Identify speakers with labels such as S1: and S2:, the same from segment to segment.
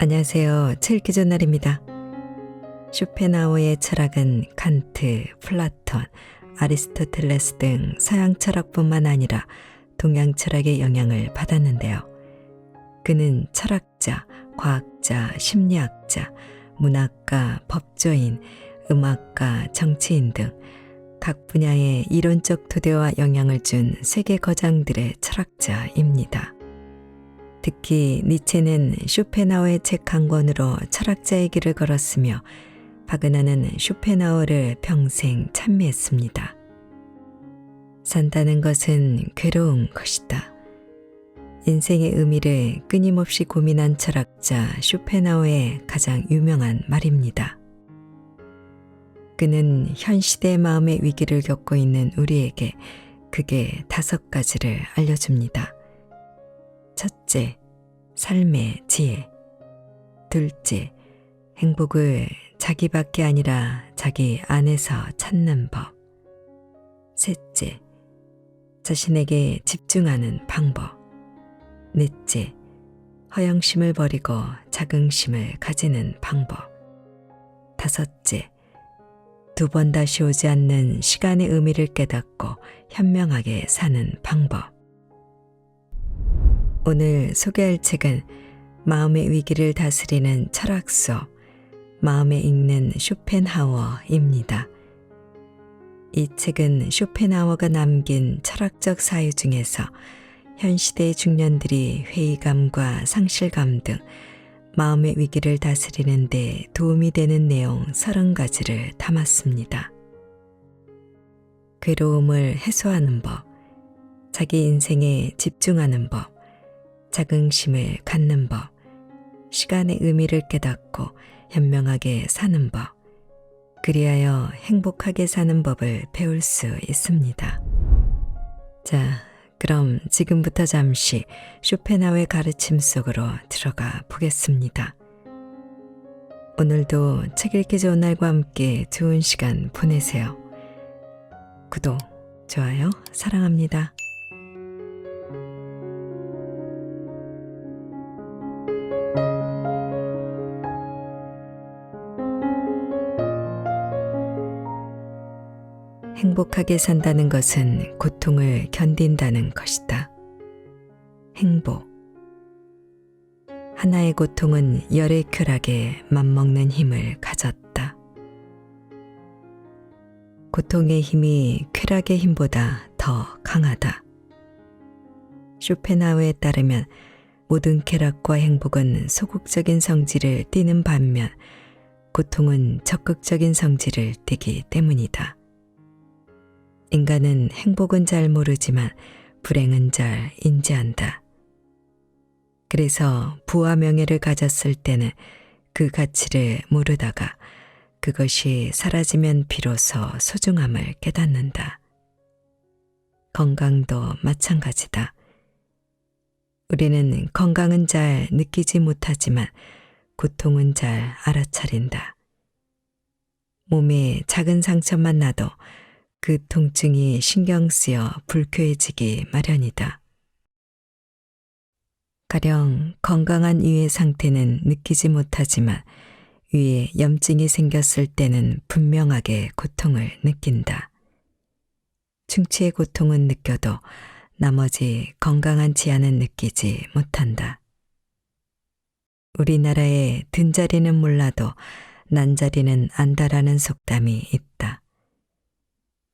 S1: 안녕하세요. 책 읽기 좋은 날입니다. 쇼펜하우어의 철학은 칸트, 플라톤, 아리스토텔레스 등 서양 철학뿐만 아니라 동양 철학의 영향을 받았는데요. 그는 철학자, 과학자, 심리학자, 문학가, 법조인, 음악가, 정치인 등 각 분야의 이론적 토대와 영향을 준 세계 거장들의 철학자입니다. 특히 니체는 쇼펜하우어의 책 한 권으로 철학자의 길을 걸었으며 바그나는 쇼펜하우어를 평생 찬미했습니다. 산다는 것은 괴로운 것이다. 인생의 의미를 끊임없이 고민한 철학자 쇼펜하우어의 가장 유명한 말입니다. 그는 현 시대의 마음의 위기를 겪고 있는 우리에게 크게 5가지를 알려줍니다. 첫째, 삶의 지혜. 둘째, 행복을 자기밖에 아니라 자기 안에서 찾는 법. 셋째, 자신에게 집중하는 방법. 넷째, 허영심을 버리고 자긍심을 가지는 방법. 다섯째, 2번 다시 오지 않는 시간의 의미를 깨닫고 현명하게 사는 방법. 오늘 소개할 책은 마음의 위기를 다스리는 철학서, 마음에 읽는 쇼펜하우어입니다. 이 책은 쇼펜하우어가 남긴 철학적 사유 중에서 현 시대의 중년들이 회의감과 상실감 등 마음의 위기를 다스리는 데 도움이 되는 내용 30가지를 담았습니다. 괴로움을 해소하는 법, 자기 인생에 집중하는 법, 자긍심을 갖는 법, 시간의 의미를 깨닫고 현명하게 사는 법, 그리하여 행복하게 사는 법을 배울 수 있습니다. 자, 그럼 지금부터 잠시 쇼펜하우어의 가르침 속으로 들어가 보겠습니다. 오늘도 책 읽기 좋은 날과 함께 좋은 시간 보내세요. 구독, 좋아요, 사랑합니다. 행복하게 산다는 것은 고통을 견딘다는 것이다. 행복. 하나의 고통은 열의 쾌락에 맞먹는 힘을 가졌다. 고통의 힘이 쾌락의 힘보다 더 강하다. 쇼펜하우어에 따르면 모든 쾌락과 행복은 소극적인 성질을 띠는 반면 고통은 적극적인 성질을 띠기 때문이다. 인간은 행복은 잘 모르지만 불행은 잘 인지한다. 그래서 부와 명예를 가졌을 때는 그 가치를 모르다가 그것이 사라지면 비로소 소중함을 깨닫는다. 건강도 마찬가지다. 우리는 건강은 잘 느끼지 못하지만 고통은 잘 알아차린다. 몸에 작은 상처만 나도 그 통증이 신경 쓰여 불쾌해지기 마련이다. 가령 건강한 위의 상태는 느끼지 못하지만 위에 염증이 생겼을 때는 분명하게 고통을 느낀다. 충치의 고통은 느껴도 나머지 건강한 치아는 느끼지 못한다. 우리나라의 든자리는 몰라도 난자리는 안다라는 속담이 있다.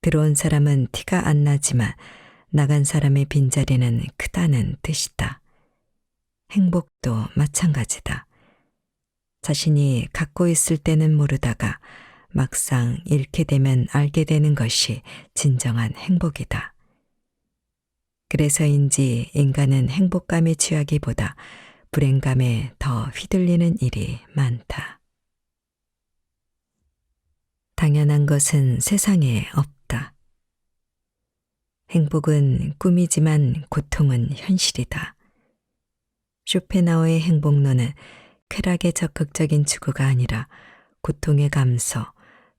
S1: 들어온 사람은 티가 안 나지만 나간 사람의 빈자리는 크다는 뜻이다. 행복도 마찬가지다. 자신이 갖고 있을 때는 모르다가 막상 잃게 되면 알게 되는 것이 진정한 행복이다. 그래서인지 인간은 행복감에 취하기보다 불행감에 더 휘둘리는 일이 많다. 당연한 것은 세상에 없다. 행복은 꿈이지만 고통은 현실이다. 쇼펜하우어의 행복론은 쾌락의 적극적인 추구가 아니라 고통의 감소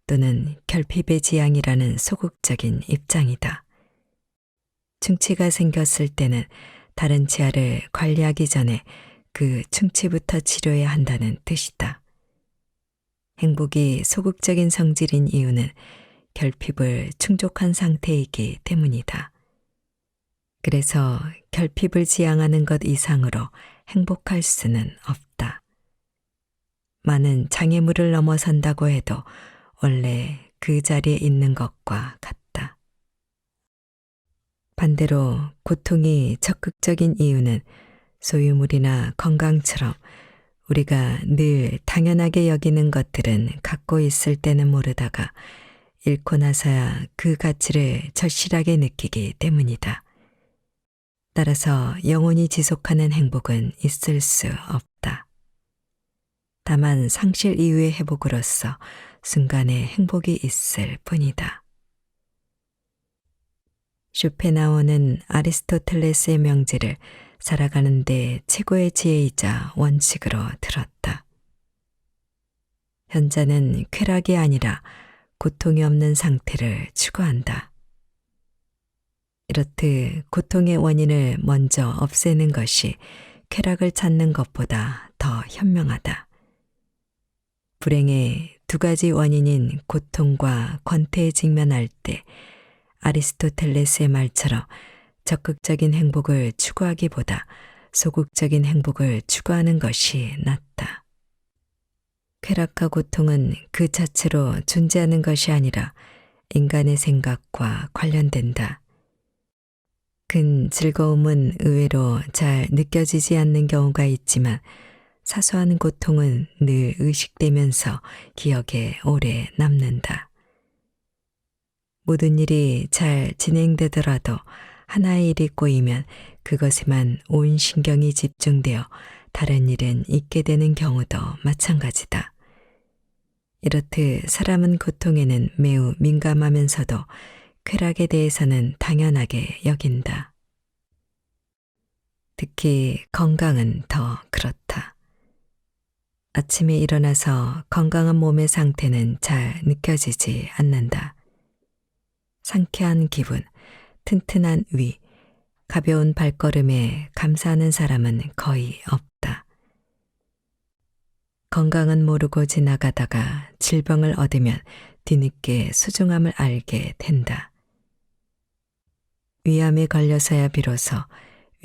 S1: 또는 결핍의 지향이라는 소극적인 입장이다. 충치가 생겼을 때는 다른 치아를 관리하기 전에 그 충치부터 치료해야 한다는 뜻이다. 행복이 소극적인 성질인 이유는 결핍을 충족한 상태이기 때문이다. 그래서 결핍을 지향하는 것 이상으로 행복할 수는 없다. 많은 장애물을 넘어선다고 해도 원래 그 자리에 있는 것과 같다. 반대로 고통이 적극적인 이유는 소유물이나 건강처럼 우리가 늘 당연하게 여기는 것들은 갖고 있을 때는 모르다가 잃고 나서야 그 가치를 절실하게 느끼기 때문이다. 따라서 영원히 지속하는 행복은 있을 수 없다. 다만 상실 이후의 회복으로서 순간의 행복이 있을 뿐이다. 쇼펜하우어는 아리스토텔레스의 명제를 살아가는 데 최고의 지혜이자 원칙으로 들었다. 현자는 쾌락이 아니라 고통이 없는 상태를 추구한다. 이렇듯 고통의 원인을 먼저 없애는 것이 쾌락을 찾는 것보다 더 현명하다. 불행의 두 가지 원인인 고통과 권태에 직면할 때 아리스토텔레스의 말처럼 적극적인 행복을 추구하기보다 소극적인 행복을 추구하는 것이 낫다. 쾌락과 고통은 그 자체로 존재하는 것이 아니라 인간의 생각과 관련된다. 큰 즐거움은 의외로 잘 느껴지지 않는 경우가 있지만 사소한 고통은 늘 의식되면서 기억에 오래 남는다. 모든 일이 잘 진행되더라도 하나의 일이 꼬이면 그것에만 온 신경이 집중되어 다른 일은 잊게 되는 경우도 마찬가지다. 이렇듯 사람은 고통에는 매우 민감하면서도 쾌락에 대해서는 당연하게 여긴다. 특히 건강은 더 그렇다. 아침에 일어나서 건강한 몸의 상태는 잘 느껴지지 않는다. 상쾌한 기분, 튼튼한 위, 가벼운 발걸음에 감사하는 사람은 거의 없다. 건강은 모르고 지나가다가 질병을 얻으면 뒤늦게 소중함을 알게 된다. 위암에 걸려서야 비로소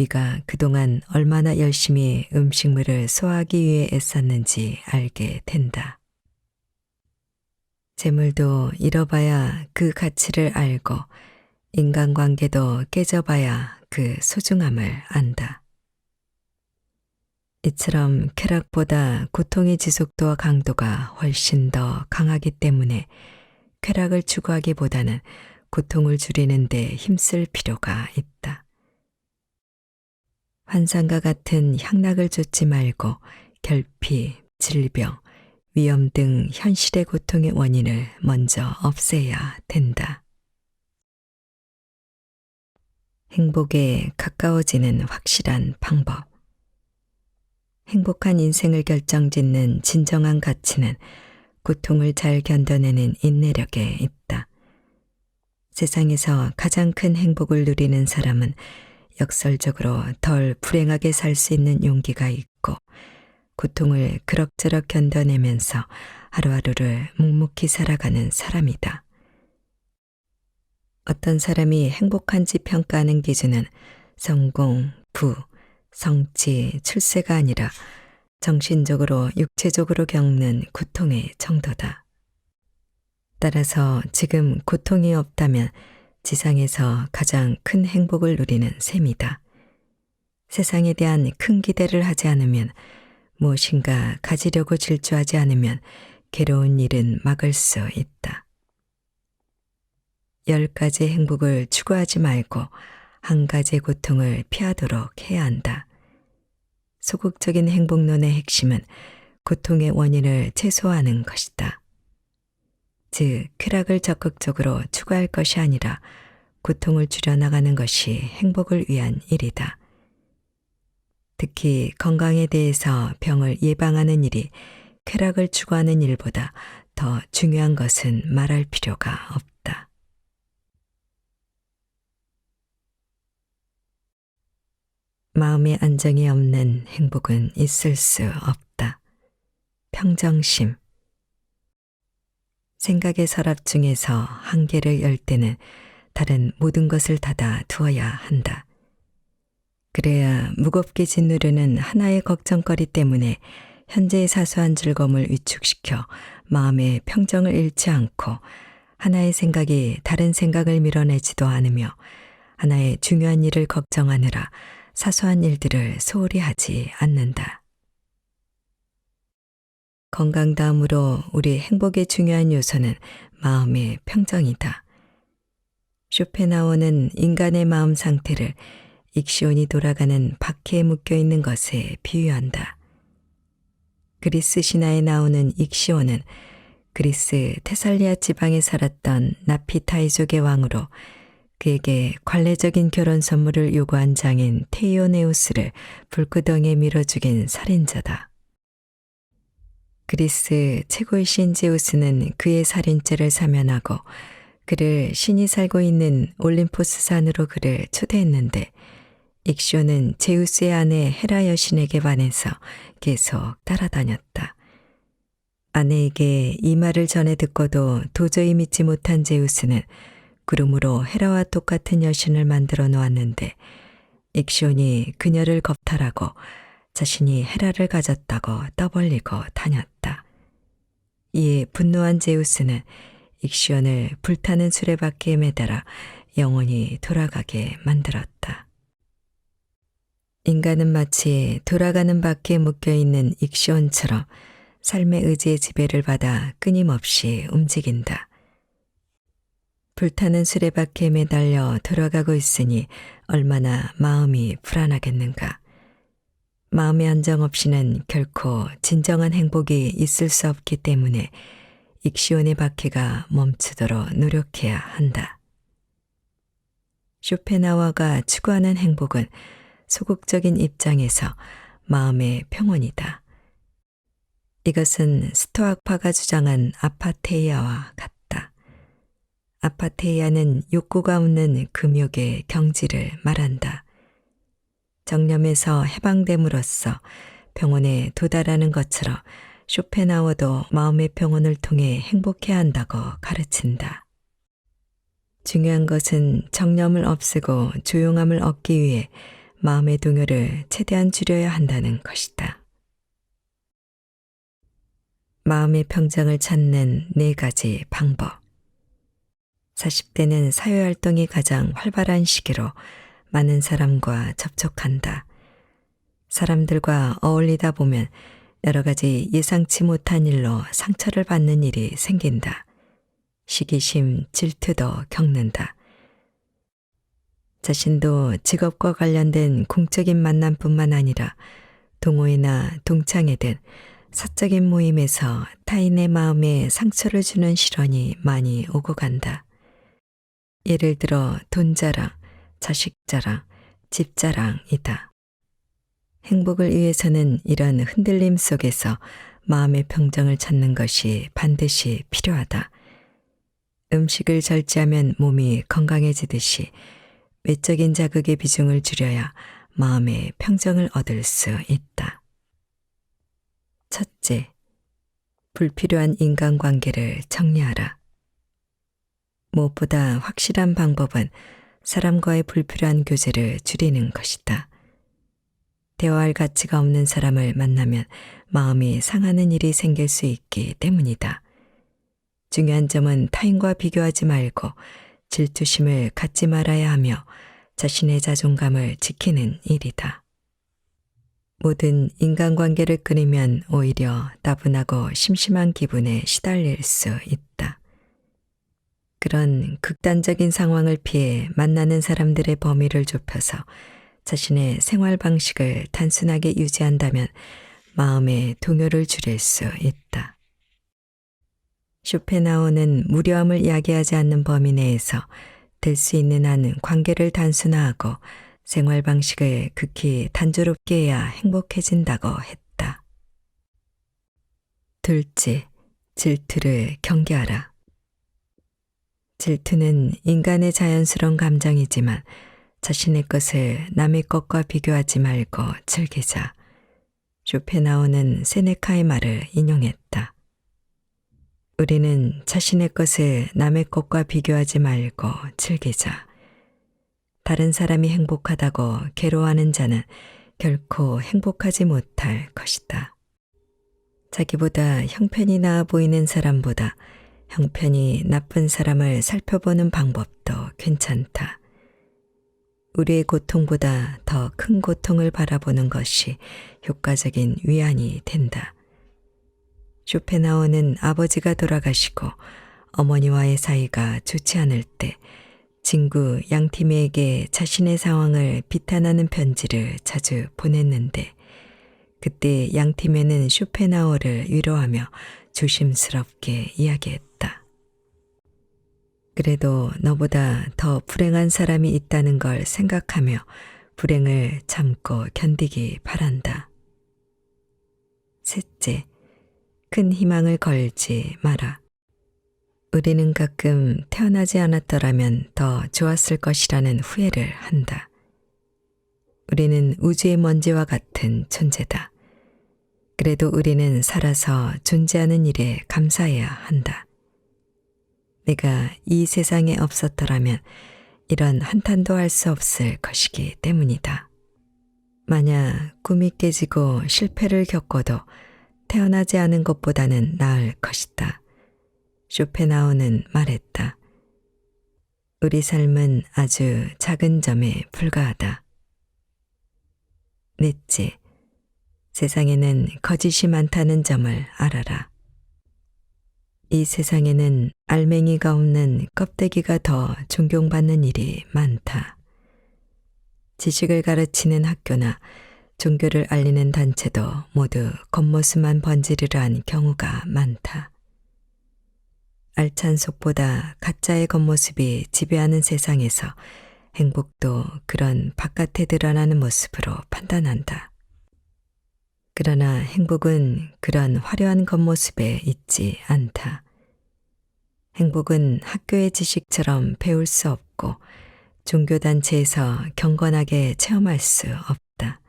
S1: 위가 그동안 얼마나 열심히 음식물을 소화하기 위해 애썼는지 알게 된다. 재물도 잃어봐야 그 가치를 알고 인간관계도 깨져봐야 그 소중함을 안다. 이처럼 쾌락보다 고통의 지속도와 강도가 훨씬 더 강하기 때문에 쾌락을 추구하기보다는 고통을 줄이는 데 힘쓸 필요가 있다. 환상과 같은 향락을 쫓지 말고 결핍, 질병, 위험 등 현실의 고통의 원인을 먼저 없애야 된다. 행복에 가까워지는 확실한 방법. 행복한 인생을 결정짓는 진정한 가치는 고통을 잘 견뎌내는 인내력에 있다. 세상에서 가장 큰 행복을 누리는 사람은 역설적으로 덜 불행하게 살 수 있는 용기가 있고 고통을 그럭저럭 견뎌내면서 하루하루를 묵묵히 살아가는 사람이다. 어떤 사람이 행복한지 평가하는 기준은 성공, 부, 성취, 출세가 아니라 정신적으로 육체적으로 겪는 고통의 정도다. 따라서 지금 고통이 없다면 지상에서 가장 큰 행복을 누리는 셈이다. 세상에 대한 큰 기대를 하지 않으면 무엇인가 가지려고 질주하지 않으면 괴로운 일은 막을 수 있다. 10가지 행복을 추구하지 말고 한 가지의 고통을 피하도록 해야 한다. 소극적인 행복론의 핵심은 고통의 원인을 최소화하는 것이다. 즉, 쾌락을 적극적으로 추구할 것이 아니라 고통을 줄여나가는 것이 행복을 위한 일이다. 특히 건강에 대해서 병을 예방하는 일이 쾌락을 추구하는 일보다 더 중요한 것은 말할 필요가 없다. 마음의 안정이 없는 행복은 있을 수 없다. 평정심. 생각의 서랍 중에서 한 개를 열 때는 다른 모든 것을 닫아 두어야 한다. 그래야 무겁게 짓누르는 하나의 걱정거리 때문에 현재의 사소한 즐거움을 위축시켜 마음의 평정을 잃지 않고 하나의 생각이 다른 생각을 밀어내지도 않으며 하나의 중요한 일을 걱정하느라 사소한 일들을 소홀히 하지 않는다. 건강 다음으로 우리 행복의 중요한 요소는 마음의 평정이다. 쇼펜하우어는 인간의 마음 상태를 익시온이 돌아가는 바퀴에 묶여 있는 것에 비유한다. 그리스 신화에 나오는 익시온은 그리스 테살리아 지방에 살았던 나피타이족의 왕으로 그에게 관례적인 결혼 선물을 요구한 장인 테이오네우스를 불구덩이에 밀어 죽인 살인자다. 그리스 최고의 신 제우스는 그의 살인죄를 사면하고 그를 신이 살고 있는 올림포스 산으로 그를 초대했는데 익시온은 제우스의 아내 헤라 여신에게 반해서 계속 따라다녔다. 아내에게 이 말을 전해 듣고도 도저히 믿지 못한 제우스는 구름으로 헤라와 똑같은 여신을 만들어 놓았는데 익시온이 그녀를 겁탈하고 자신이 헤라를 가졌다고 떠벌리고 다녔다. 이에 분노한 제우스는 익시온을 불타는 수레바퀴에 매달아 영원히 돌아가게 만들었다. 인간은 마치 돌아가는 바퀴에 묶여있는 익시온처럼 삶의 의지의 지배를 받아 끊임없이 움직인다. 불타는 수레바퀴에 매달려 돌아가고 있으니 얼마나 마음이 불안하겠는가. 마음의 안정 없이는 결코 진정한 행복이 있을 수 없기 때문에 익시온의 바퀴가 멈추도록 노력해야 한다. 쇼펜하우어가 추구하는 행복은 소극적인 입장에서 마음의 평온이다. 이것은 스토아파가 주장한 아파테이아와 같다. 아파테이아는 욕구가 없는 금욕의 경지를 말한다. 정념에서 해방됨으로써 평온에 도달하는 것처럼 쇼펜하우어도 마음의 평온을 통해 행복해야 한다고 가르친다. 중요한 것은 정념을 없애고 조용함을 얻기 위해 마음의 동요를 최대한 줄여야 한다는 것이다. 마음의 평정을 찾는 4가지 방법. 40대는 사회활동이 가장 활발한 시기로 많은 사람과 접촉한다. 사람들과 어울리다 보면 여러 가지 예상치 못한 일로 상처를 받는 일이 생긴다. 시기심, 질투도 겪는다. 자신도 직업과 관련된 공적인 만남뿐만 아니라 동호회나 동창회 등 사적인 모임에서 타인의 마음에 상처를 주는 실언이 많이 오고 간다. 예를 들어 돈 자랑, 자식 자랑, 집 자랑이다. 행복을 위해서는 이런 흔들림 속에서 마음의 평정을 찾는 것이 반드시 필요하다. 음식을 절제하면 몸이 건강해지듯이 외적인 자극의 비중을 줄여야 마음의 평정을 얻을 수 있다. 첫째, 불필요한 인간관계를 정리하라. 무엇보다 확실한 방법은 사람과의 불필요한 교제를 줄이는 것이다. 대화할 가치가 없는 사람을 만나면 마음이 상하는 일이 생길 수 있기 때문이다. 중요한 점은 타인과 비교하지 말고 질투심을 갖지 말아야 하며 자신의 자존감을 지키는 일이다. 모든 인간관계를 끊으면 오히려 따분하고 심심한 기분에 시달릴 수 있다. 그런 극단적인 상황을 피해 만나는 사람들의 범위를 좁혀서 자신의 생활 방식을 단순하게 유지한다면 마음의 동요를 줄일 수 있다. 쇼펜하우어는 무료함을 이야기하지 않는 범위 내에서 될 수 있는 한 관계를 단순화하고 생활 방식을 극히 단조롭게 해야 행복해진다고 했다. 둘째, 질투를 경계하라. 질투는 인간의 자연스러운 감정이지만 자신의 것을 남의 것과 비교하지 말고 즐기자. 쇼펜하우는 세네카의 말을 인용했다. 우리는 자신의 것을 남의 것과 비교하지 말고 즐기자. 다른 사람이 행복하다고 괴로워하는 자는 결코 행복하지 못할 것이다. 자기보다 형편이 나아 보이는 사람보다 형편이 나쁜 사람을 살펴보는 방법도 괜찮다. 우리의 고통보다 더 큰 고통을 바라보는 것이 효과적인 위안이 된다. 쇼펜하우는 아버지가 돌아가시고 어머니와의 사이가 좋지 않을 때 친구 양티메에게 자신의 상황을 비탄하는 편지를 자주 보냈는데 그때 양티메는 쇼펜하우를 위로하며 조심스럽게 이야기했다. 그래도 너보다 더 불행한 사람이 있다는 걸 생각하며 불행을 참고 견디기 바란다. 셋째, 큰 희망을 걸지 마라. 우리는 가끔 태어나지 않았더라면 더 좋았을 것이라는 후회를 한다. 우리는 우주의 먼지와 같은 존재다. 그래도 우리는 살아서 존재하는 일에 감사해야 한다. 내가 이 세상에 없었더라면 이런 한탄도 할 수 없을 것이기 때문이다. 만약 꿈이 깨지고 실패를 겪어도 태어나지 않은 것보다는 나을 것이다. 쇼펜하우는 말했다. 우리 삶은 아주 작은 점에 불과하다. 넷째, 세상에는 거짓이 많다는 점을 알아라. 이 세상에는 알맹이가 없는 껍데기가 더 존경받는 일이 많다. 지식을 가르치는 학교나 종교를 알리는 단체도 모두 겉모습만 번지르르 한 경우가 많다. 알찬 속보다 가짜의 겉모습이 지배하는 세상에서 행복도 그런 바깥에 드러나는 모습으로 판단한다. 그러나 행복은 그런 화려한 겉모습에 있지 않다. 행복은 학교의 지식처럼 배울 수 없고 종교단체에서 경건하게 체험할 수 없다.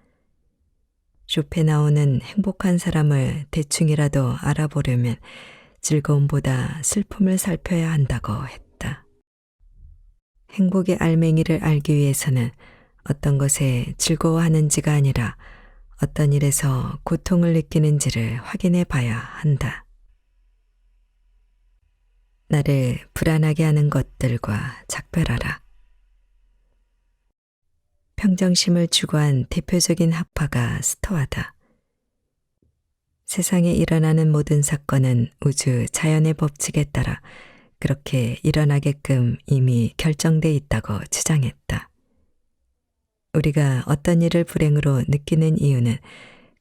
S1: 쇼펜하우는 행복한 사람을 대충이라도 알아보려면 즐거움보다 슬픔을 살펴야 한다고 했다. 행복의 알맹이를 알기 위해서는 어떤 것에 즐거워하는지가 아니라 어떤 일에서 고통을 느끼는지를 확인해 봐야 한다. 나를 불안하게 하는 것들과 작별하라. 평정심을 추구한 대표적인 학파가 스토아다. 세상에 일어나는 모든 사건은 우주 자연의 법칙에 따라 그렇게 일어나게끔 이미 결정돼 있다고 주장했다. 우리가 어떤 일을 불행으로 느끼는 이유는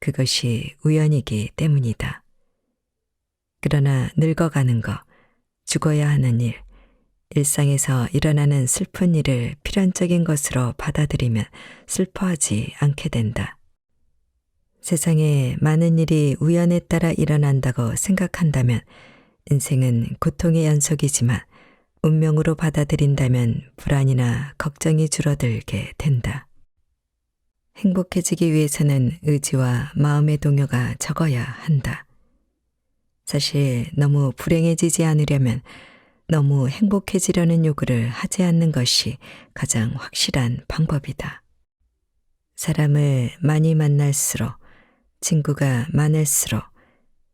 S1: 그것이 우연이기 때문이다. 그러나 늙어가는 것, 죽어야 하는 일, 일상에서 일어나는 슬픈 일을 필연적인 것으로 받아들이면 슬퍼하지 않게 된다. 세상에 많은 일이 우연에 따라 일어난다고 생각한다면 인생은 고통의 연속이지만 운명으로 받아들인다면 불안이나 걱정이 줄어들게 된다. 행복해지기 위해서는 의지와 마음의 동요가 적어야 한다. 사실 너무 불행해지지 않으려면 너무 행복해지려는 요구를 하지 않는 것이 가장 확실한 방법이다. 사람을 많이 만날수록, 친구가 많을수록,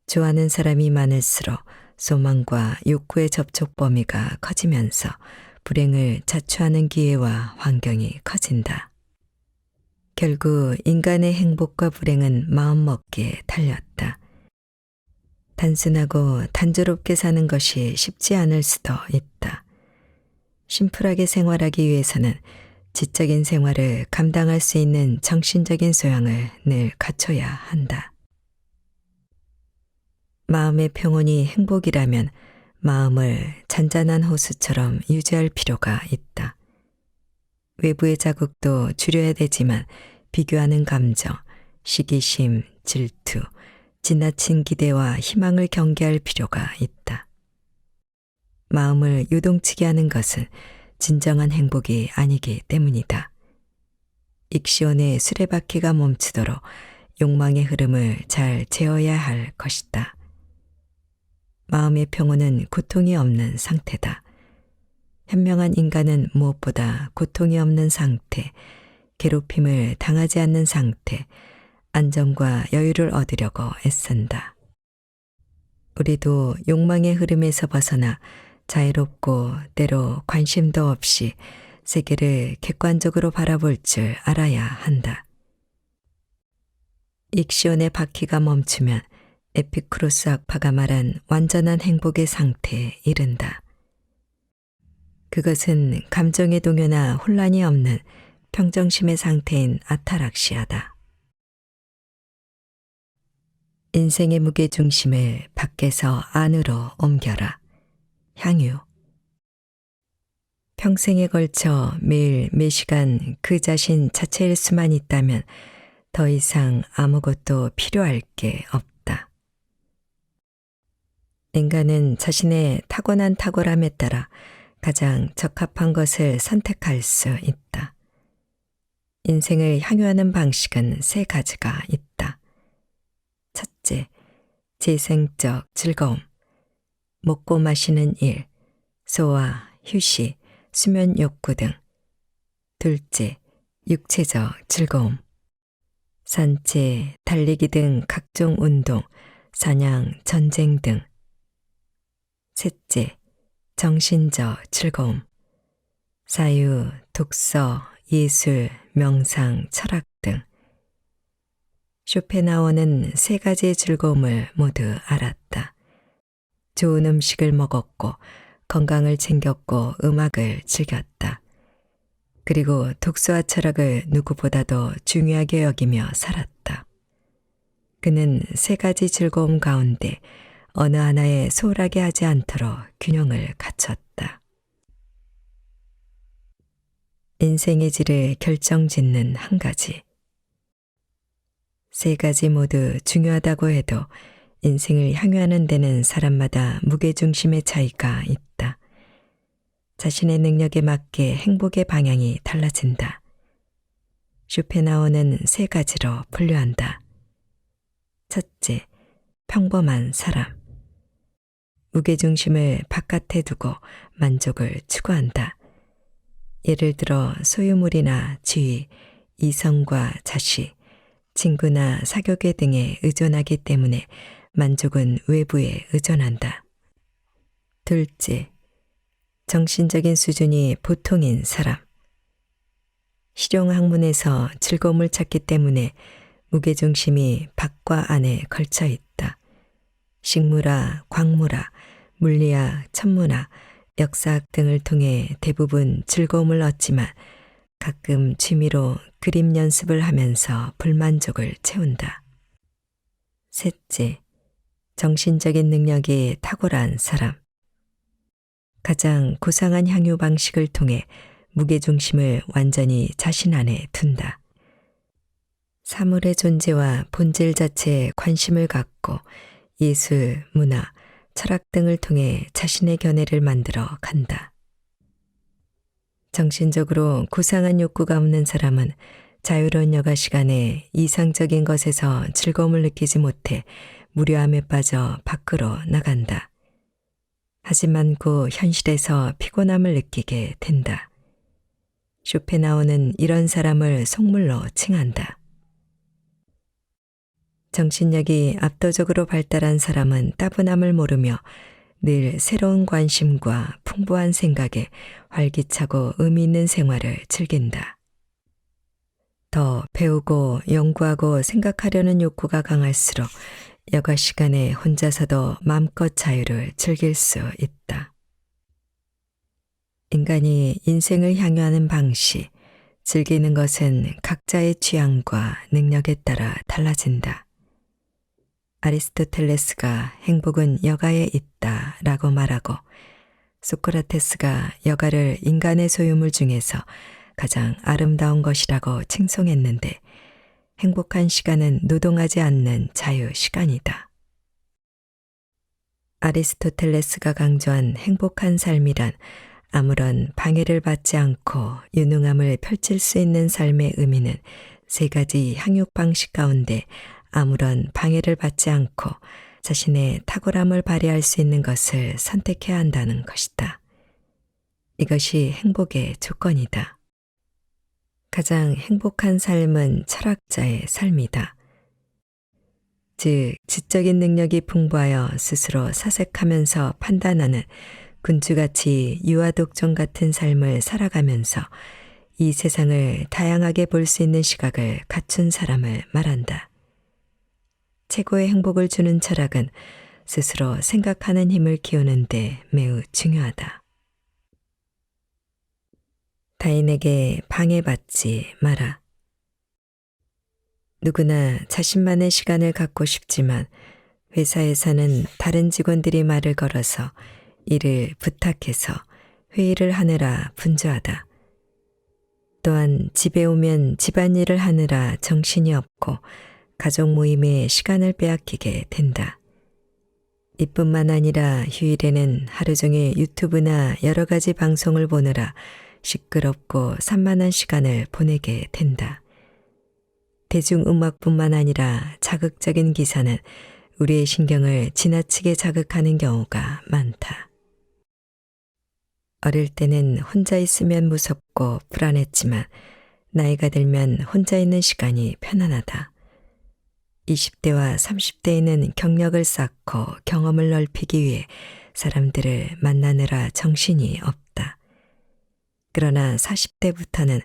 S1: 좋아하는 사람이 많을수록 소망과 욕구의 접촉 범위가 커지면서 불행을 자초하는 기회와 환경이 커진다. 결국 인간의 행복과 불행은 마음먹기에 달렸다. 단순하고 단조롭게 사는 것이 쉽지 않을 수도 있다. 심플하게 생활하기 위해서는 지적인 생활을 감당할 수 있는 정신적인 소양을 늘 갖춰야 한다. 마음의 평온이 행복이라면 마음을 잔잔한 호수처럼 유지할 필요가 있다. 외부의 자극도 줄여야 되지만 비교하는 감정, 시기심, 질투, 지나친 기대와 희망을 경계할 필요가 있다. 마음을 요동치게 하는 것은 진정한 행복이 아니기 때문이다. 익시온의 수레바퀴가 멈추도록 욕망의 흐름을 잘 제어해야 할 것이다. 마음의 평온은 고통이 없는 상태다. 현명한 인간은 무엇보다 고통이 없는 상태, 괴롭힘을 당하지 않는 상태, 안정과 여유를 얻으려고 애쓴다. 우리도 욕망의 흐름에서 벗어나 자유롭고 때로 관심도 없이 세계를 객관적으로 바라볼 줄 알아야 한다. 익시온의 바퀴가 멈추면 에피쿠로스 학파가 말한 완전한 행복의 상태에 이른다. 그것은 감정의 동요나 혼란이 없는 평정심의 상태인 아타락시아다. 인생의 무게중심을 밖에서 안으로 옮겨라. 향유. 평생에 걸쳐 매일 매시간 그 자신 자체일 수만 있다면 더 이상 아무것도 필요할 게 없다. 인간은 자신의 타고난 탁월함에 따라 가장 적합한 것을 선택할 수 있다. 인생을 향유하는 방식은 세 가지가 있다. 첫째, 재생적 즐거움, 먹고 마시는 일, 소화, 휴식, 수면 욕구 등. 둘째, 육체적 즐거움, 산책, 달리기 등 각종 운동, 사냥, 전쟁 등. 셋째, 정신적 즐거움, 사유, 독서, 예술, 명상, 철학 등. 쇼펜하우어는 세 가지의 즐거움을 모두 알았다. 좋은 음식을 먹었고 건강을 챙겼고 음악을 즐겼다. 그리고 독서와 철학을 누구보다도 중요하게 여기며 살았다. 그는 세 가지 즐거움 가운데 어느 하나에 소홀하게 하지 않도록 균형을 갖췄다. 인생의 질을 결정짓는 한 가지. 세 가지 모두 중요하다고 해도 인생을 향유하는 데는 사람마다 무게중심의 차이가 있다. 자신의 능력에 맞게 행복의 방향이 달라진다. 쇼펜하우어는 세 가지로 분류한다. 첫째, 평범한 사람. 무게중심을 바깥에 두고 만족을 추구한다. 예를 들어 소유물이나 지위, 이성과 자식, 친구나 사교계 등에 의존하기 때문에 만족은 외부에 의존한다. 둘째, 정신적인 수준이 보통인 사람. 실용학문에서 즐거움을 찾기 때문에 무게중심이 밖과 안에 걸쳐 있다. 식물학, 광물학, 물리학, 천문학, 역사학 등을 통해 대부분 즐거움을 얻지만 가끔 취미로 그림 연습을 하면서 불만족을 채운다. 셋째, 정신적인 능력이 탁월한 사람. 가장 고상한 향유 방식을 통해 무게중심을 완전히 자신 안에 둔다. 사물의 존재와 본질 자체에 관심을 갖고 예술, 문화, 철학 등을 통해 자신의 견해를 만들어 간다. 정신적으로 고상한 욕구가 없는 사람은 자유로운 여가 시간에 이상적인 것에서 즐거움을 느끼지 못해 무료함에 빠져 밖으로 나간다. 하지만 그 현실에서 피곤함을 느끼게 된다. 쇼펜하우어는 이런 사람을 속물로 칭한다. 정신력이 압도적으로 발달한 사람은 따분함을 모르며 늘 새로운 관심과 풍부한 생각에 활기차고 의미 있는 생활을 즐긴다. 더 배우고 연구하고 생각하려는 욕구가 강할수록 여가 시간에 혼자서도 마음껏 자유를 즐길 수 있다. 인간이 인생을 향유하는 방식, 즐기는 것은 각자의 취향과 능력에 따라 달라진다. 아리스토텔레스가 행복은 여가에 있다 라고 말하고 소크라테스가 여가를 인간의 소유물 중에서 가장 아름다운 것이라고 칭송했는데 행복한 시간은 노동하지 않는 자유 시간이다. 아리스토텔레스가 강조한 행복한 삶이란 아무런 방해를 받지 않고 유능함을 펼칠 수 있는 삶의 의미는 세 가지 향육 방식 가운데 아무런 방해를 받지 않고 자신의 탁월함을 발휘할 수 있는 것을 선택해야 한다는 것이다. 이것이 행복의 조건이다. 가장 행복한 삶은 철학자의 삶이다. 즉, 지적인 능력이 풍부하여 스스로 사색하면서 판단하는 군주같이 유아독종 같은 삶을 살아가면서 이 세상을 다양하게 볼 수 있는 시각을 갖춘 사람을 말한다. 최고의 행복을 주는 철학은 스스로 생각하는 힘을 키우는 데 매우 중요하다. 타인에게 방해받지 마라. 누구나 자신만의 시간을 갖고 싶지만 회사에서는 다른 직원들이 말을 걸어서 일을 부탁해서 회의를 하느라 분주하다. 또한 집에 오면 집안일을 하느라 정신이 없고 가족 모임에 시간을 빼앗기게 된다. 이뿐만 아니라 휴일에는 하루 종일 유튜브나 여러 가지 방송을 보느라 시끄럽고 산만한 시간을 보내게 된다. 대중음악뿐만 아니라 자극적인 기사는 우리의 신경을 지나치게 자극하는 경우가 많다. 어릴 때는 혼자 있으면 무섭고 불안했지만 나이가 들면 혼자 있는 시간이 편안하다. 20대와 30대에는 경력을 쌓고 경험을 넓히기 위해 사람들을 만나느라 정신이 없다. 그러나 40대부터는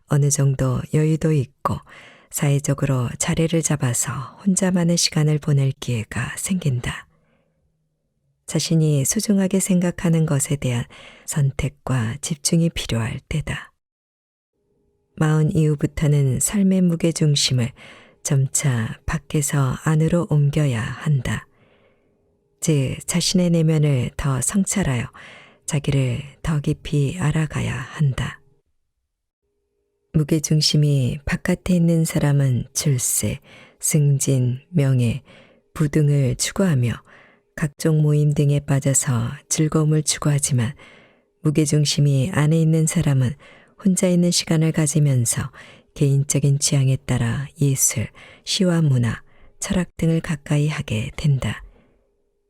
S1: 어느 정도 여유도 있고 사회적으로 자리를 잡아서 혼자만의 시간을 보낼 기회가 생긴다. 자신이 소중하게 생각하는 것에 대한 선택과 집중이 필요할 때다. 40 이후부터는 삶의 무게중심을 점차 밖에서 안으로 옮겨야 한다. 즉, 자신의 내면을 더 성찰하여 자기를 더 깊이 알아가야 한다. 무게중심이 바깥에 있는 사람은 출세, 승진, 명예, 부등을 추구하며 각종 모임 등에 빠져서 즐거움을 추구하지만 무게중심이 안에 있는 사람은 혼자 있는 시간을 가지면서 개인적인 취향에 따라 예술, 시와 문화, 철학 등을 가까이 하게 된다.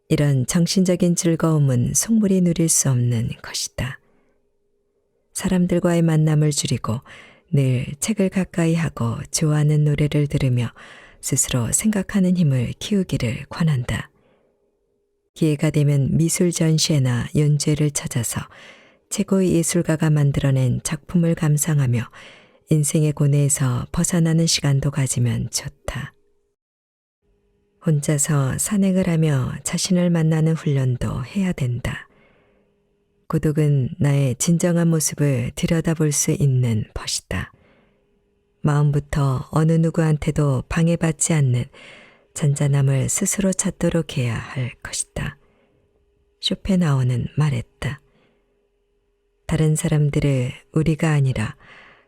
S1: 이런 정신적인 즐거움은 속물이 누릴 수 없는 것이다. 사람들과의 만남을 줄이고 늘 책을 가까이 하고 좋아하는 노래를 들으며 스스로 생각하는 힘을 키우기를 권한다. 기회가 되면 미술 전시회나 연주회를 찾아서 최고의 예술가가 만들어낸 작품을 감상하며 인생의 고뇌에서 벗어나는 시간도 가지면 좋다. 혼자서 산행을 하며 자신을 만나는 훈련도 해야 된다. 고독은 나의 진정한 모습을 들여다볼 수 있는 벗이다. 마음부터 어느 누구한테도 방해받지 않는 잔잔함을 스스로 찾도록 해야 할 것이다. 쇼펜하우어는 말했다. 다른 사람들을 우리가 아니라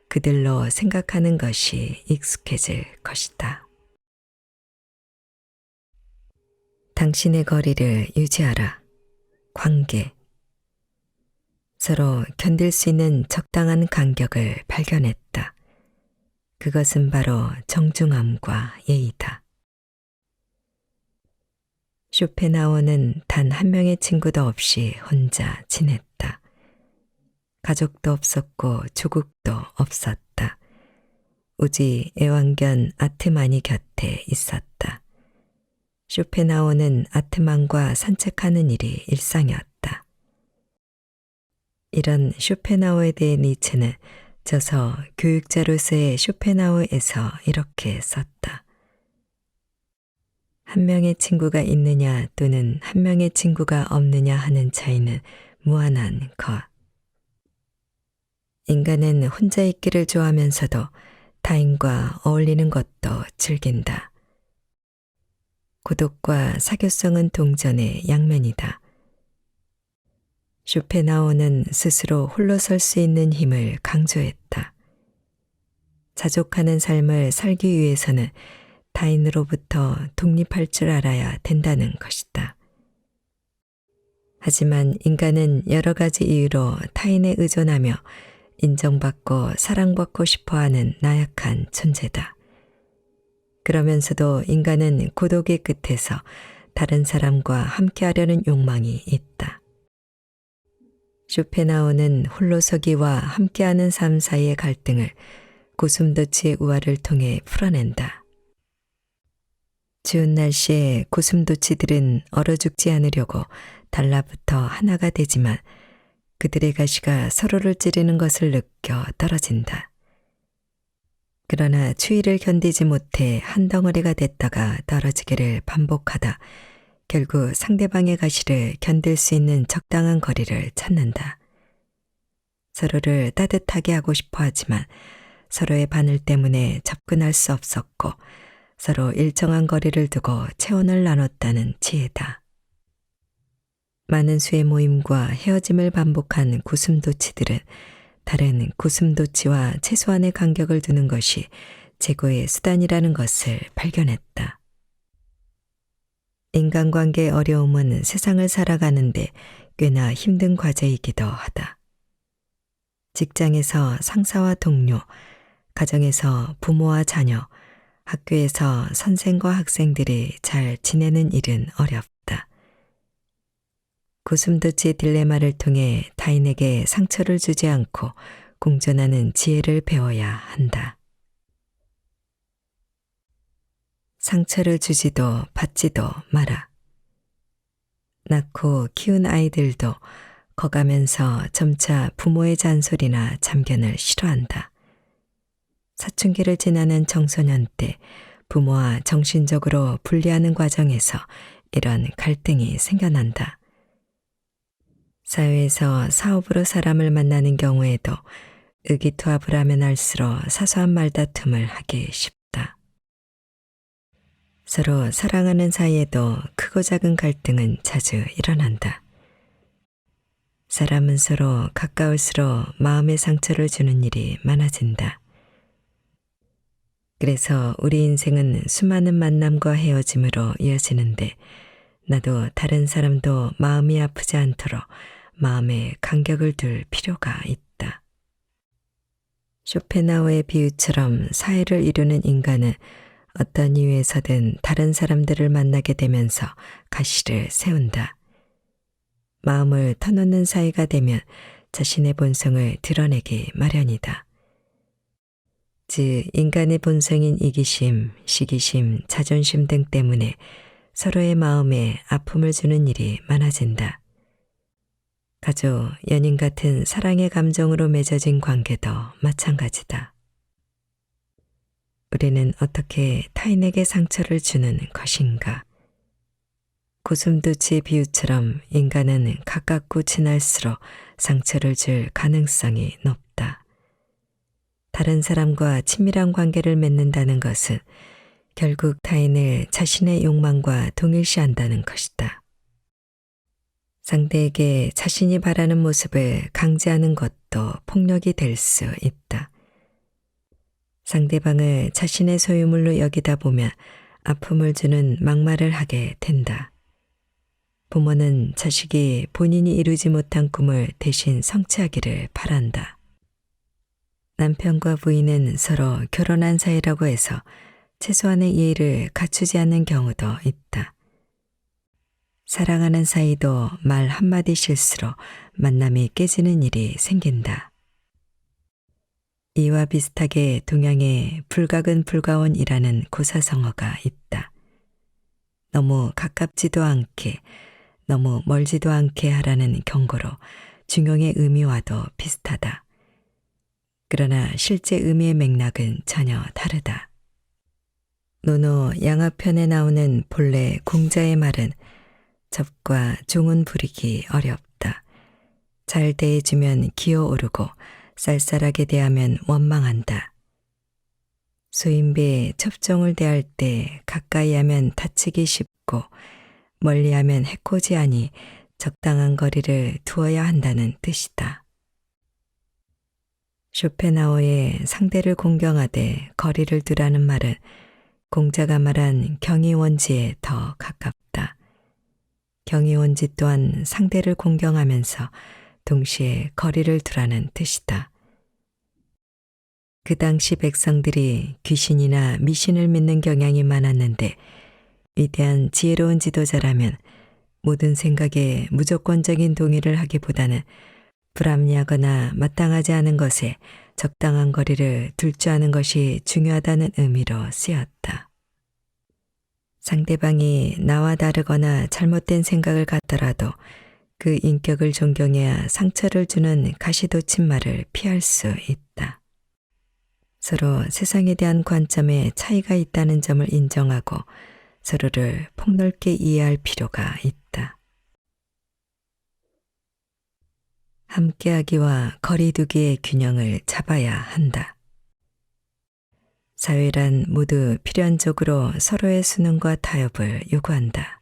S1: 그들로 생각하는 것이 익숙해질 것이다. 당신의 거리를 유지하라. 관계. 서로 견딜 수 있는 적당한 간격을 발견했다. 그것은 바로 정중함과 예의다. 쇼펜하우어는 단 한 명의 친구도 없이 혼자 지냈다. 가족도 없었고 조국도 없었다. 오직 애완견 아트만이 곁에 있었다. 쇼펜하우어는 아트만과 산책하는 일이 일상이었다. 이런 쇼펜하우어에 대해 니체는 저서 교육자로서의 쇼펜하우어에서 이렇게 썼다. 한 명의 친구가 있느냐 또는 한 명의 친구가 없느냐 하는 차이는 무한한 것. 인간은 혼자 있기를 좋아하면서도 타인과 어울리는 것도 즐긴다. 고독과 사교성은 동전의 양면이다. 쇼펜하우어는 스스로 홀로 설 수 있는 힘을 강조했다. 자족하는 삶을 살기 위해서는 타인으로부터 독립할 줄 알아야 된다는 것이다. 하지만 인간은 여러 가지 이유로 타인에 의존하며 인정받고 사랑받고 싶어하는 나약한 존재다. 그러면서도 인간은 고독의 끝에서 다른 사람과 함께하려는 욕망이 있다. 쇼펜하우는 홀로서기와 함께하는 삶 사이의 갈등을 고슴도치의 우화를 통해 풀어낸다. 추운 날씨에 고슴도치들은 얼어 죽지 않으려고 달라붙어 하나가 되지만 그들의 가시가 서로를 찌르는 것을 느껴 떨어진다. 그러나 추위를 견디지 못해 한 덩어리가 됐다가 떨어지기를 반복하다 결국 상대방의 가시를 견딜 수 있는 적당한 거리를 찾는다. 서로를 따뜻하게 하고 싶어 하지만 서로의 바늘 때문에 접근할 수 없었고 서로 일정한 거리를 두고 체온을 나눴다는 지혜다. 많은 수의 모임과 헤어짐을 반복한 고슴도치들은 다른 고슴도치와 최소한의 간격을 두는 것이 최고의 수단이라는 것을 발견했다. 인간관계의 어려움은 세상을 살아가는데 꽤나 힘든 과제이기도 하다. 직장에서 상사와 동료, 가정에서 부모와 자녀, 학교에서 선생과 학생들이 잘 지내는 일은 어렵다. 고슴도치 딜레마를 통해 타인에게 상처를 주지 않고 공존하는 지혜를 배워야 한다. 상처를 주지도 받지도 마라. 낳고 키운 아이들도 커가면서 점차 부모의 잔소리나 참견을 싫어한다. 사춘기를 지나는 청소년 때 부모와 정신적으로 분리하는 과정에서 이런 갈등이 생겨난다. 사회에서 사업으로 사람을 만나는 경우에도 의기투합을 하면 할수록 사소한 말다툼을 하기 쉽다. 서로 사랑하는 사이에도 크고 작은 갈등은 자주 일어난다. 사람은 서로 가까울수록 마음의 상처를 주는 일이 많아진다. 그래서 우리 인생은 수많은 만남과 헤어짐으로 이어지는데 나도 다른 사람도 마음이 아프지 않도록 마음에 간격을 둘 필요가 있다. 쇼펜하우의 비유처럼 사회를 이루는 인간은 어떤 이유에서든 다른 사람들을 만나게 되면서 가시를 세운다. 마음을 터놓는 사이가 되면 자신의 본성을 드러내기 마련이다. 즉 인간의 본성인 이기심, 시기심, 자존심 등 때문에 서로의 마음에 아픔을 주는 일이 많아진다. 가족, 연인 같은 사랑의 감정으로 맺어진 관계도 마찬가지다. 우리는 어떻게 타인에게 상처를 주는 것인가? 고슴도치의 비유처럼 인간은 가깝고 친할수록 상처를 줄 가능성이 높다. 다른 사람과 친밀한 관계를 맺는다는 것은 결국 타인을 자신의 욕망과 동일시한다는 것이다. 상대에게 자신이 바라는 모습을 강제하는 것도 폭력이 될 수 있다. 상대방을 자신의 소유물로 여기다 보면 아픔을 주는 막말을 하게 된다. 부모는 자식이 본인이 이루지 못한 꿈을 대신 성취하기를 바란다. 남편과 부인은 서로 결혼한 사이라고 해서 최소한의 예의를 갖추지 않는 경우도 있다. 사랑하는 사이도 말 한마디 실수로 만남이 깨지는 일이 생긴다. 이와 비슷하게 동양에 불각은 불가원이라는 고사성어가 있다. 너무 가깝지도 않게, 너무 멀지도 않게 하라는 경고로 중용의 의미와도 비슷하다. 그러나 실제 의미의 맥락은 전혀 다르다. 노노 양화편에 나오는 본래 공자의 말은 접과 종은 부리기 어렵다. 잘 대해주면 기어오르고 쌀쌀하게 대하면 원망한다. 소인배에 첩종을 대할 때 가까이 하면 다치기 쉽고 멀리 하면 해코지하니 적당한 거리를 두어야 한다는 뜻이다. 쇼펜하우의 상대를 공경하되 거리를 두라는 말은 공자가 말한 경의원지에 더 가깝다. 경이온지 또한 상대를 공경하면서 동시에 거리를 두라는 뜻이다. 그 당시 백성들이 귀신이나 미신을 믿는 경향이 많았는데 위대한 지혜로운 지도자라면 모든 생각에 무조건적인 동의를 하기보다는 불합리하거나 마땅하지 않은 것에 적당한 거리를 둘 줄 아는 것이 중요하다는 의미로 쓰였다. 상대방이 나와 다르거나 잘못된 생각을 갖더라도 그 인격을 존경해야 상처를 주는 가시돋친 말을 피할 수 있다. 서로 세상에 대한 관점에 차이가 있다는 점을 인정하고 서로를 폭넓게 이해할 필요가 있다. 함께하기와 거리두기의 균형을 잡아야 한다. 사회란 모두 필연적으로 서로의 순응과 타협을 요구한다.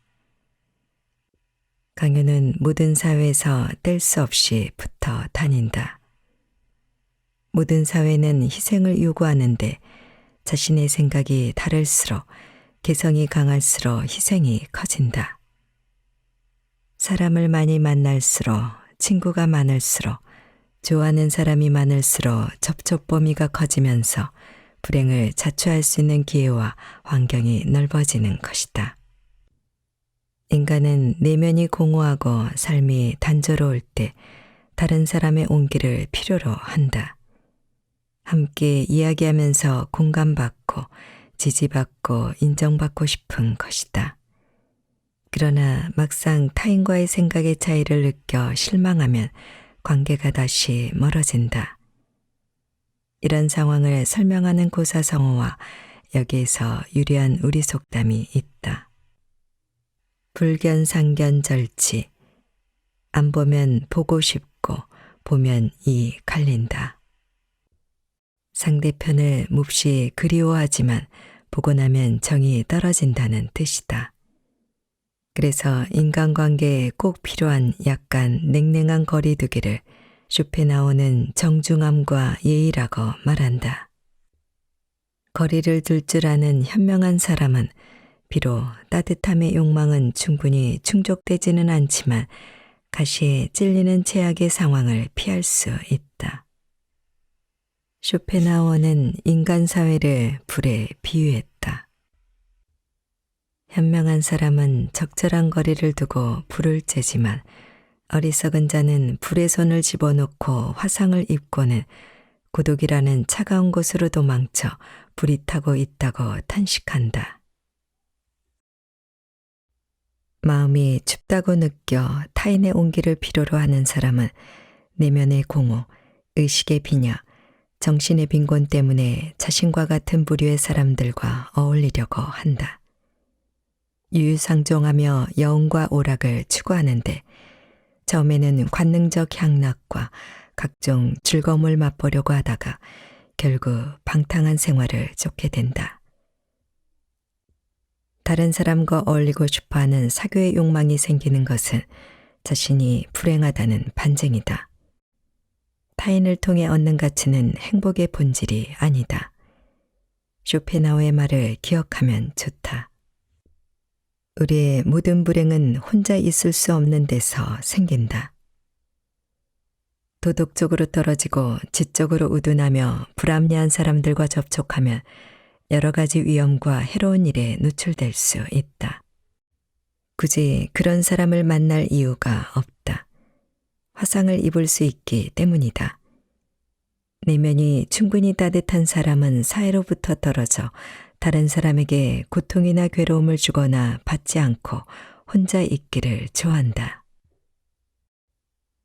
S1: 강요는 모든 사회에서 뗄 수 없이 붙어 다닌다. 모든 사회는 희생을 요구하는데 자신의 생각이 다를수록 개성이 강할수록 희생이 커진다. 사람을 많이 만날수록 친구가 많을수록 좋아하는 사람이 많을수록 접촉 범위가 커지면서 불행을 자초할 수 있는 기회와 환경이 넓어지는 것이다. 인간은 내면이 공허하고 삶이 단조로울 때 다른 사람의 온기를 필요로 한다. 함께 이야기하면서 공감받고 지지받고 인정받고 싶은 것이다. 그러나 막상 타인과의 생각의 차이를 느껴 실망하면 관계가 다시 멀어진다. 이런 상황을 설명하는 고사성어와 여기에서 유리한 우리 속담이 있다. 불견상견절치. 안 보면 보고 싶고 보면 이 갈린다. 상대편을 몹시 그리워하지만 보고 나면 정이 떨어진다는 뜻이다. 그래서 인간관계에 꼭 필요한 약간 냉랭한 거리두기를 쇼펜하우어는 정중함과 예의라고 말한다. 거리를 둘 줄 아는 현명한 사람은 비록 따뜻함의 욕망은 충분히 충족되지는 않지만 가시에 찔리는 최악의 상황을 피할 수 있다. 쇼펜하우어는 인간 사회를 불에 비유했다. 현명한 사람은 적절한 거리를 두고 불을 쬐지만 어리석은 자는 불에 손을 집어넣고 화상을 입고는 고독이라는 차가운 곳으로 도망쳐 불이 타고 있다고 탄식한다. 마음이 춥다고 느껴 타인의 온기를 필요로 하는 사람은 내면의 공허, 의식의 빈약, 정신의 빈곤 때문에 자신과 같은 부류의 사람들과 어울리려고 한다. 유유상종하며 여운과 오락을 추구하는데 처음에는 관능적 향락과 각종 즐거움을 맛보려고 하다가 결국 방탕한 생활을 쫓게 된다. 다른 사람과 어울리고 싶어하는 사교의 욕망이 생기는 것은 자신이 불행하다는 반증이다. 타인을 통해 얻는 가치는 행복의 본질이 아니다. 쇼펜하우어의 말을 기억하면 좋다. 우리의 모든 불행은 혼자 있을 수 없는 데서 생긴다. 도덕적으로 떨어지고 지적으로 우둔하며 불합리한 사람들과 접촉하면 여러 가지 위험과 해로운 일에 노출될 수 있다. 굳이 그런 사람을 만날 이유가 없다. 화상을 입을 수 있기 때문이다. 내면이 충분히 따뜻한 사람은 사회로부터 떨어져 다른 사람에게 고통이나 괴로움을 주거나 받지 않고 혼자 있기를 좋아한다.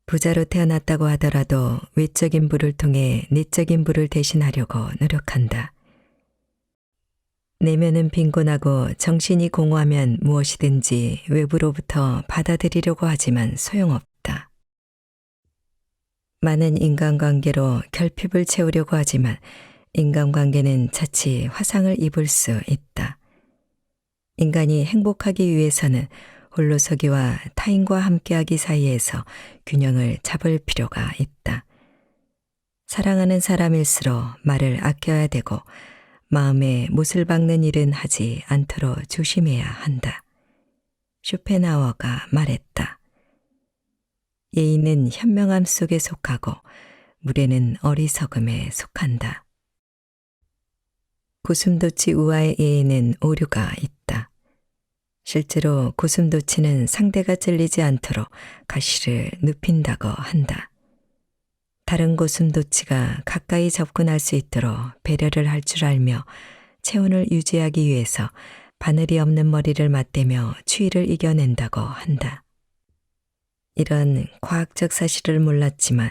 S1: 부자로 태어났다고 하더라도 외적인 부를 통해 내적인 부를 대신하려고 노력한다. 내면은 빈곤하고 정신이 공허하면 무엇이든지 외부로부터 받아들이려고 하지만 소용없다. 많은 인간관계로 결핍을 채우려고 하지만 인간관계는 자칫 화상을 입을 수 있다. 인간이 행복하기 위해서는 홀로서기와 타인과 함께하기 사이에서 균형을 잡을 필요가 있다. 사랑하는 사람일수록 말을 아껴야 되고 마음에 못을 박는 일은 하지 않도록 조심해야 한다. 쇼펜하우어가 말했다. 예의는 현명함 속에 속하고 무례는 어리석음에 속한다. 고슴도치 우화의 예에는 오류가 있다. 실제로 고슴도치는 상대가 찔리지 않도록 가시를 눕힌다고 한다. 다른 고슴도치가 가까이 접근할 수 있도록 배려를 할 줄 알며 체온을 유지하기 위해서 바늘이 없는 머리를 맞대며 추위를 이겨낸다고 한다. 이런 과학적 사실을 몰랐지만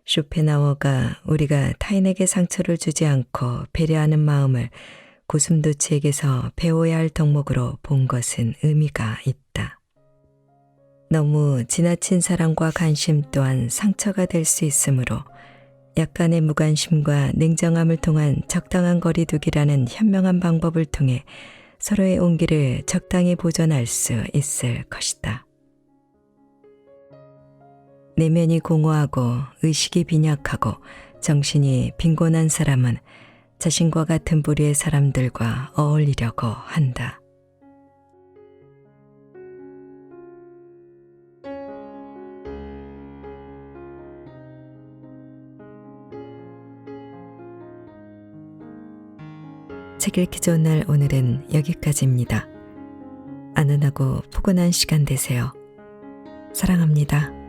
S1: 쇼펜하우어가 우리가 타인에게 상처를 주지 않고 배려하는 마음을 고슴도치에게서 배워야 할 덕목으로 본 것은 의미가 있다. 너무 지나친 사랑과 관심 또한 상처가 될 수 있으므로 약간의 무관심과 냉정함을 통한 적당한 거리두기라는 현명한 방법을 통해 서로의 온기를 적당히 보존할 수 있을 것이다. 내면이 공허하고 의식이 빈약하고 정신이 빈곤한 사람은 자신과 같은 부류의 사람들과 어울리려고 한다. 책 읽기 좋은 날 오늘은 여기까지입니다. 안은하고 포근한 시간 되세요. 사랑합니다.